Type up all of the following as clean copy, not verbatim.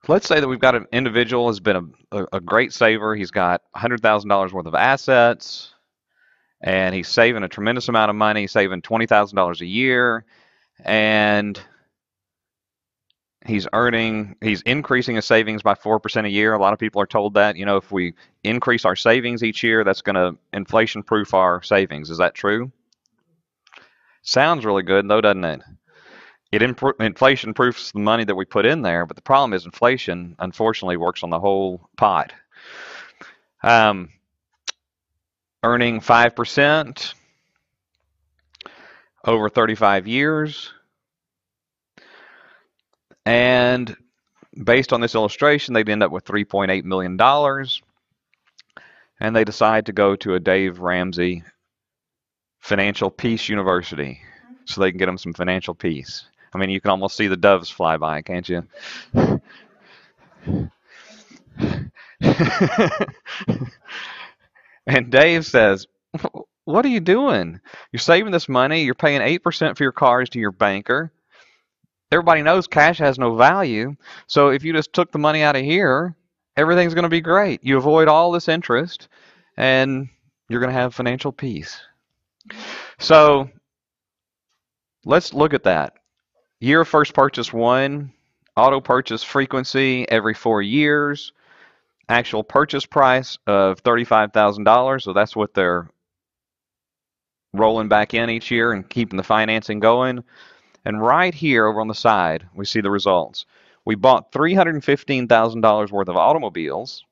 let's say that we've got an individual who's been a great saver. He's got $100,000 worth of assets, and he's saving a tremendous amount of money, saving $20,000 a year, and he's increasing his savings by 4% a year. A lot of people are told that, if we increase our savings each year, that's going to inflation-proof our savings. Is that true? Sounds really good, though, doesn't it? Inflation-proofs the money that we put in there, but the problem is inflation, unfortunately, works on the whole pot. Earning 5% over 35 years. And based on this illustration, they'd end up with $3.8 million. And they decide to go to a Dave Ramsey Financial Peace University so they can get them some financial peace. I mean, you can almost see the doves fly by, can't you? And Dave says, what are you doing? You're saving this money. You're paying 8% for your cars to your banker. Everybody knows cash has no value. So if you just took the money out of here, everything's going to be great. You avoid all this interest, and you're going to have financial peace. So let's look at that. Year of first purchase 1, auto purchase frequency every 4 years, actual purchase price of $35,000. So that's what they're rolling back in each year and keeping the financing going. And right here over on the side, we see the results. We bought $315,000 worth of automobiles,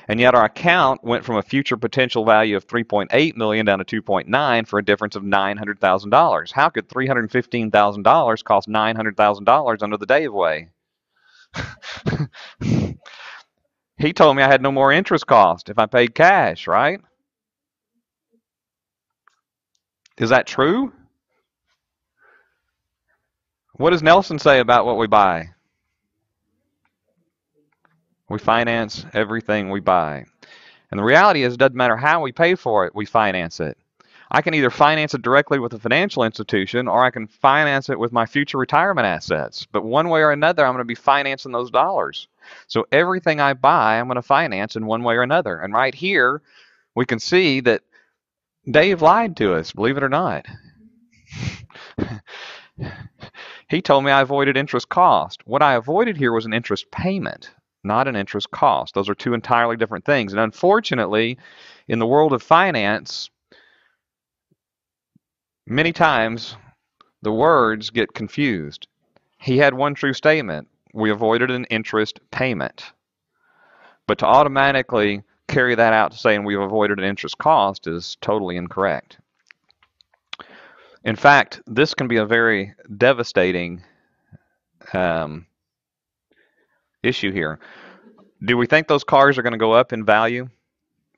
and yet our account went from a future potential value of $3.8 million down to $2.9 for a difference of $900,000. How could $315,000 cost $900,000 under the Dave way? He told me I had no more interest cost if I paid cash, right? Is that true? What does Nelson say about what we buy? We finance everything we buy. And the reality is, it doesn't matter how we pay for it, we finance it. I can either finance it directly with a financial institution, or I can finance it with my future retirement assets. But one way or another, I'm going to be financing those dollars. So everything I buy, I'm going to finance in one way or another. And right here, we can see that Dave lied to us, believe it or not. He told me I avoided interest cost. What I avoided here was an interest payment, not an interest cost. Those are two entirely different things. And unfortunately, in the world of finance, many times the words get confused. He had one true statement. We avoided an interest payment. But to automatically carry that out to saying we've avoided an interest cost is totally incorrect. In fact, this can be a very devastating issue here. Do we think those cars are going to go up in value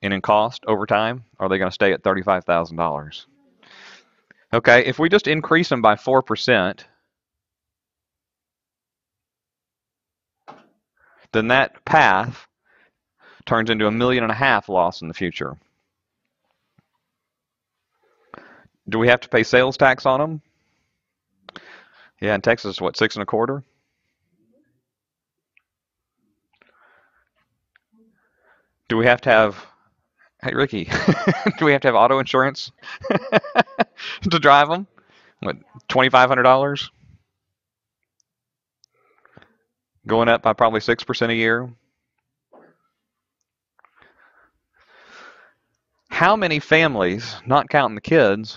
and in cost over time? Or are they going to stay at $35,000? Okay, if we just increase them by 4%, then that path turns into $1.5 million loss in the future. Do we have to pay sales tax on them? Yeah, in Texas, what, 6 1/4? Do we have to have, hey Ricky, do we have to have auto insurance to drive them? What, $2,500? Going up by probably 6% a year. How many families, not counting the kids,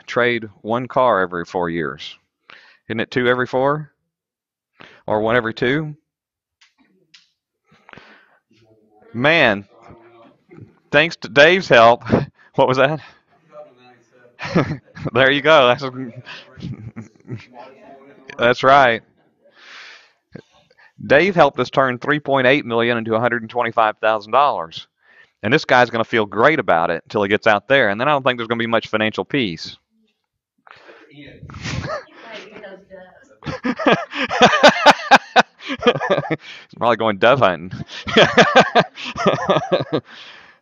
trade one car every 4 years? Isn't it 2 every 4? Or 1 every 2? Man, thanks to Dave's help. What was that? There you go. That's right. Dave helped us turn $3.8 million into $125,000. And this guy's going to feel great about it until he gets out there. And then I don't think there's going to be much financial peace. He's probably going dove hunting.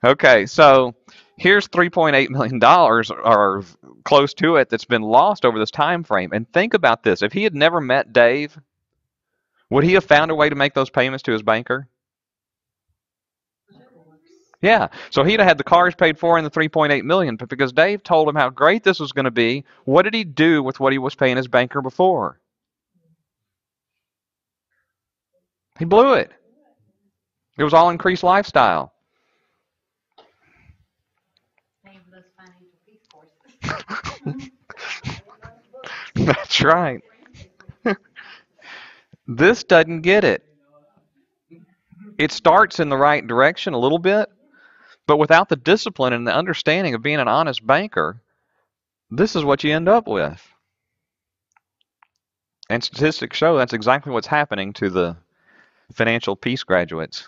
Okay, so here's $3.8 million or close to it that's been lost over this time frame. And think about this. If he had never met Dave, Would he have found a way to make those payments to his banker? Yeah. So he'd have had the cars paid for and the 3.8 million, but because Dave told him how great this was going to be, what did he do with what he was paying his banker before? He blew it. It was all increased lifestyle. That's right. This doesn't get it. It starts in the right direction a little bit, but without the discipline and the understanding of being an honest banker, this is what you end up with. And statistics show that's exactly what's happening to the financial peace graduates.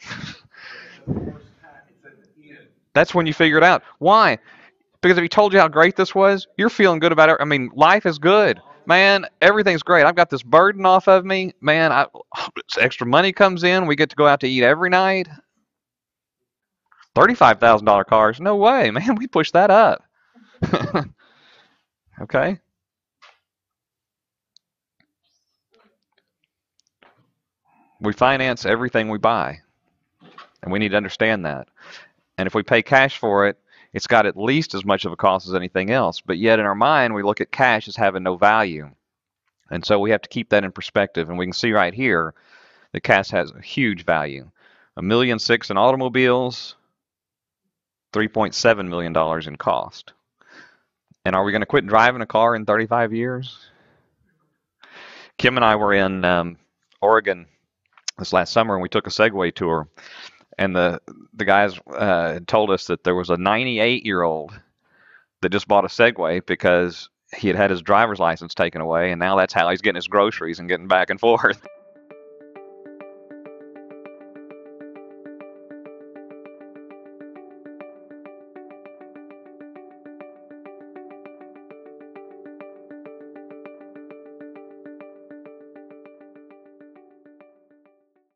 That's when you figure it out. Why? Because if he told you how great this was, you're feeling good about it. I mean, life is good. Man, everything's great. I've got this burden off of me. Man, extra money comes in. We get to go out to eat every night. $35,000 cars. No way, man. We push that up. Okay? We finance everything we buy. And we need to understand that. And if we pay cash for it, it's got at least as much of a cost as anything else. But yet in our mind, we look at cash as having no value. And so we have to keep that in perspective. And we can see right here that cash has a huge value. $1.6 million in automobiles, $3.7 million in cost. And are we going to quit driving a car in 35 years? Kim and I were in Oregon this last summer, and we took a Segway tour. And the guys told us that there was a 98-year-old that just bought a Segway because he had had his driver's license taken away, and now that's how he's getting his groceries and getting back and forth.